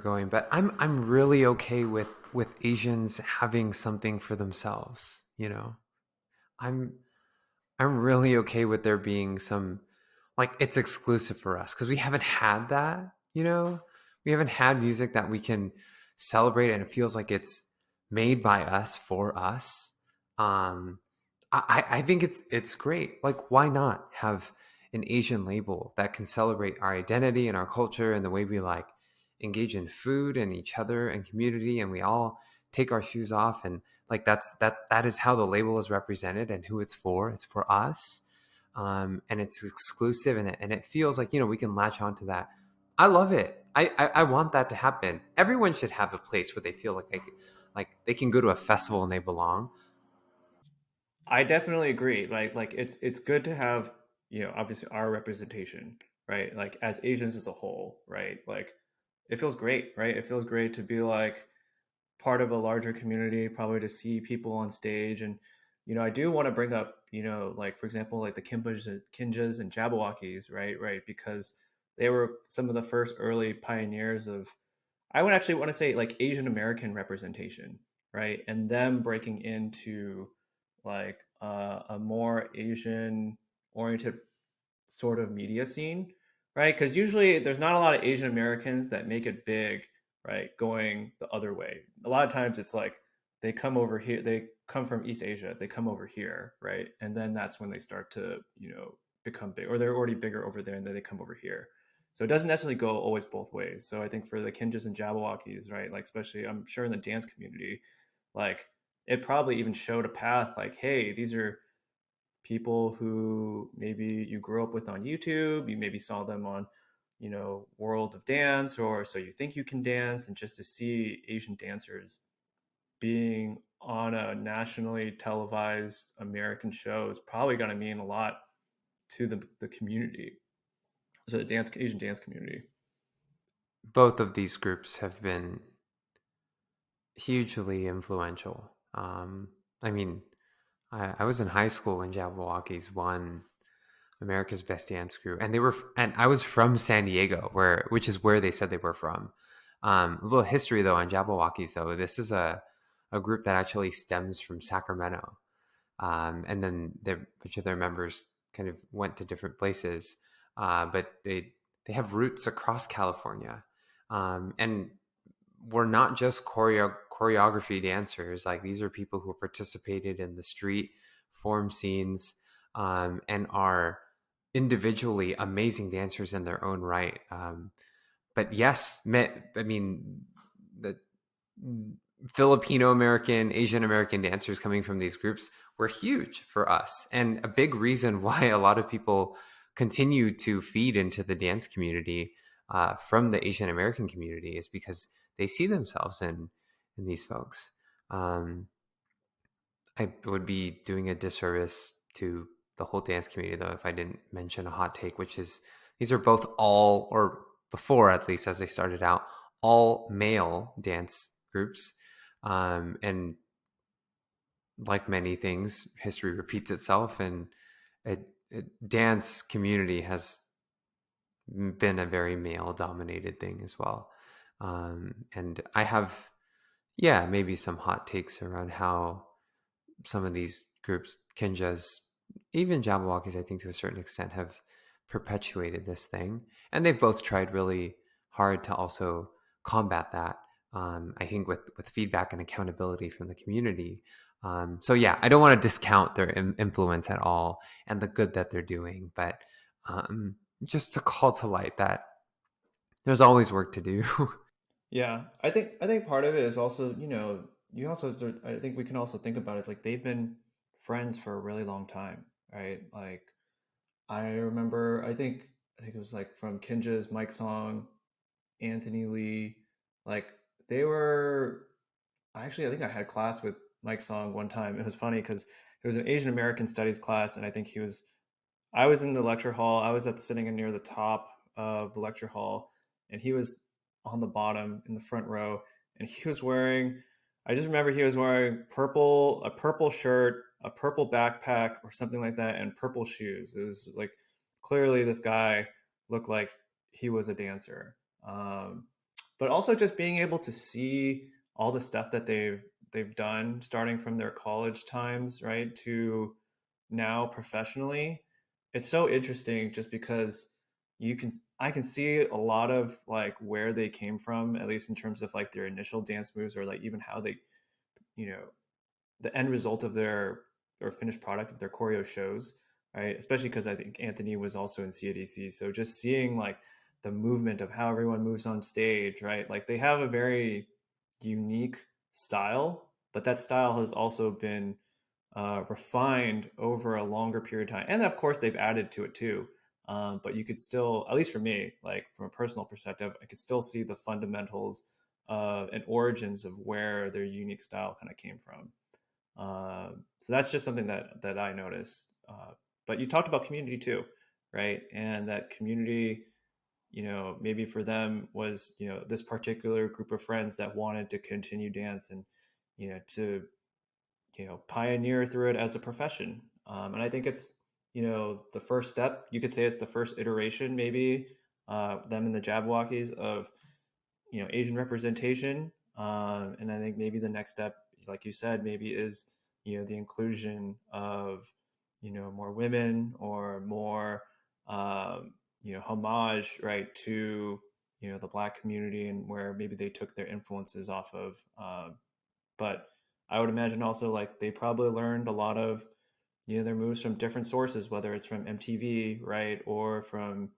going, but I'm really okay with Asians having something for themselves, you know. I'm I'm really okay with there being some, like, it's exclusive for us because we haven't had that, you know. We haven't had music that we can celebrate and it feels like it's made by us for us. Um I think it's great. Like, why not have an Asian label that can celebrate our identity and our culture and the way we like engage in food and each other and community, and we all take our shoes off, and like that is how the label is represented and who it's for. It's for us, and it's exclusive, and it feels like, we can latch onto that. I love it. I want that to happen. Everyone should have a place where they feel like they can go to a festival and they belong. I definitely agree. Like it's good to have, obviously our representation, right? Like as Asians as a whole, right? Like it feels great, right? It feels great to be like part of a larger community, probably to see people on stage. And I do want to bring up, like for example, like the Kinjaz and Jabbawockeez, right? Right, because they were some of the first early pioneers of, I would actually want to say, like Asian American representation, right? And them breaking into like a more Asian oriented sort of media scene, right? Because usually there's not a lot of Asian Americans that make it big, right? Going the other way. A lot of times it's like they come over here, they come from East Asia, they come over here, right? And then that's when they start to, become big, or they're already bigger over there and then they come over here. So it doesn't necessarily go always both ways. So I think for the Kinjaz and Jabbawockeez, right? Like especially I'm sure in the dance community, like it probably even showed a path like, hey, these are people who maybe you grew up with on YouTube, you maybe saw them on, World of Dance, or So You Think You Can Dance, and just to see Asian dancers being on a nationally televised American show is probably going to mean a lot to the community, so the Asian dance community. Both of these groups have been hugely influential. I mean, I was in high school when Jabbawockeez won America's Best Dance Group, and and I was from San Diego, which is where they said they were from. A little history though on Jabbawockeez, though. This is a group that actually stems from Sacramento, and then each of their members kind of went to different places, but they have roots across California, and we're not just choreography dancers. Like, these are people who participated in the street form scenes, and are individually amazing dancers in their own right. But yes, I mean, the Filipino American, Asian American dancers coming from these groups were huge for us, and a big reason why a lot of people continue to feed into the dance community, from the Asian American community, is because they see themselves in these folks. Um, I would be doing a disservice to the whole dance community, though, if I didn't mention a hot take, which is these are both all, or before at least as they started out, all male dance groups. And like many things, history repeats itself, and dance community has been a very male dominated thing as well. And I have, yeah, maybe some hot takes around how some of these groups, Kinjaz, even Jabbawockeez, I think to a certain extent, have perpetuated this thing. And they've both tried really hard to also combat that. I think with feedback and accountability from the community. So yeah, I don't want to discount their influence at all and the good that they're doing, but just to call to light that there's always work to do. Yeah, I think part of it is also, you also I think we can also think about it, it's like they've been friends for a really long time, right? Like I remember, I think it was like from Kinja's Mike Song, Anthony Lee, like they were actually, I think I had class with Mike Song one time. It was funny because it was an Asian American studies class, and I was in the lecture hall. I was sitting in near the top of the lecture hall, and he was on the bottom in the front row, and he was wearing. I just remember he was wearing a purple shirt, a purple backpack, or something like that, and purple shoes. It was like clearly this guy looked like he was a dancer. but also just being able to see all the stuff that they've done, starting from their college times, right, to now professionally. It's so interesting just because you can I can see a lot of like where they came from, at least in terms of like their initial dance moves, or like even how they, you know, the end result of their or finished product of their choreo shows, right? Especially because I think Anthony was also in CADC. So just seeing like the movement of how everyone moves on stage, right? Like they have a very unique style, but that style has also been refined over a longer period of time. And of course, they've added to it too. But you could still, at least for me, like from a personal perspective, I could still see the fundamentals and origins of where their unique style kind of came from. So that's just something that I noticed. But you talked about community too, right? And that community, maybe for them was, this particular group of friends that wanted to continue dance and, to, pioneer through it as a profession. And I think it's, the first step. You could say it's the first iteration, maybe them in the Jabbawockeez of, Asian representation. And I think maybe the next step, like you said, maybe is, the inclusion of, more women or more, homage, right, to, the Black community and where maybe they took their influences off of. But I would imagine also like they probably learned a lot of, their moves from different sources, whether it's from MTV, right, or from,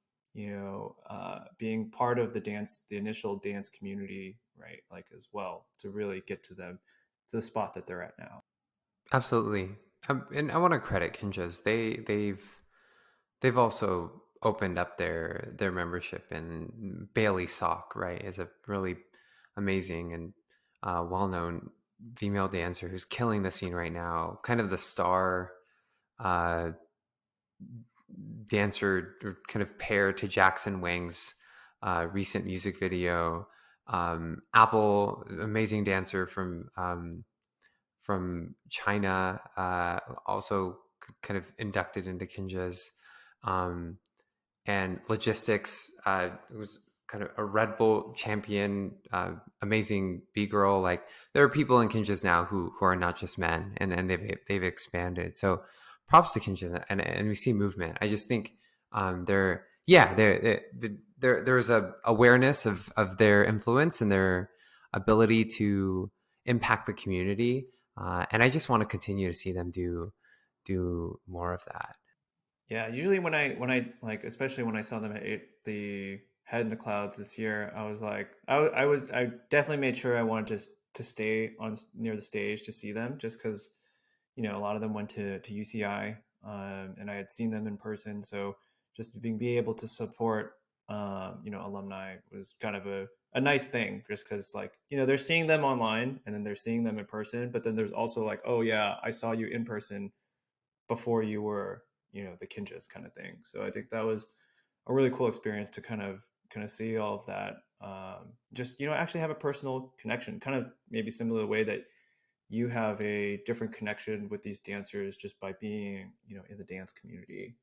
being part of the initial dance community, right, like as well, to really get to them to the spot that they're at now. Absolutely. And I want to credit Kinjaz. They've also opened up their membership, and Bailey Sock, right, is a really amazing and well-known female dancer who's killing the scene right now. Kind of the star uh, dancer, or kind of pair to Jackson Wang's recent music video. Apple, amazing dancer from China, also kind of inducted into Kinjaz. Um, and logistics, was kind of a Red Bull champion, amazing B girl. Like there are people in Kinjaz now who are not just men, and they've expanded. So props to Kinjaz, and we see movement. I just think there's a awareness of their influence and their ability to impact the community, and I just want to continue to see them do more of that. Yeah, usually when I like, especially when I saw them at the Head in the Clouds this year, I was like, I definitely made sure I wanted to stay on near the stage to see them, just because a lot of them went to UCI, and I had seen them in person. So just being able to support, alumni was kind of a nice thing, just because like, they're seeing them online and then they're seeing them in person, but then there's also like, oh yeah, I saw you in person before you were, the Kinjaz kind of thing. So I think that was a really cool experience to kind of see all of that. Just, actually have a personal connection, kind of maybe similar to the way that you have a different connection with these dancers just by being, in the dance community.